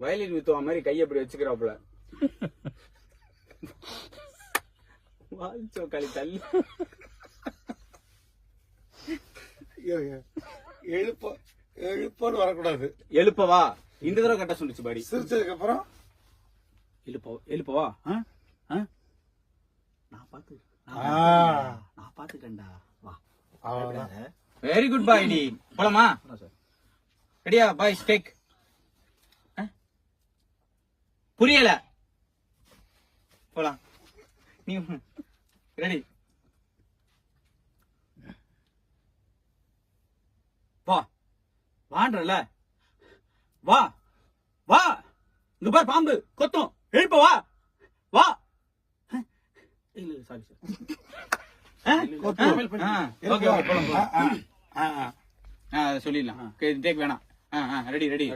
Violin வித்துவா மாதிரி கையை அப்படி வச்சுக்கிறாப்புல. வால்சோக்காளி தள்ளி எழுப்பன்னு வரக்கூடாது. எழுப்பவா இந்த தடவை கட்ட சொல்லிச்சு பாடி. சிரிச்சதுக்கு அப்புறம் எழுப்பவா நான் பாத்துக்கண்டா. வா, வெரி குட் பாய். நீ போலாமா? ரெடியா பாய்? ஸ்டேக் புரியல. போலாம். நீ ரெடி? வா வான்றல. வா வா, இங்க பாரு பாம்பு கொத்தும். எழுப்ப வா வா. இல்ல சாரி சார். சொல்லிடலாம். டேக் வேணாம். Ready ready.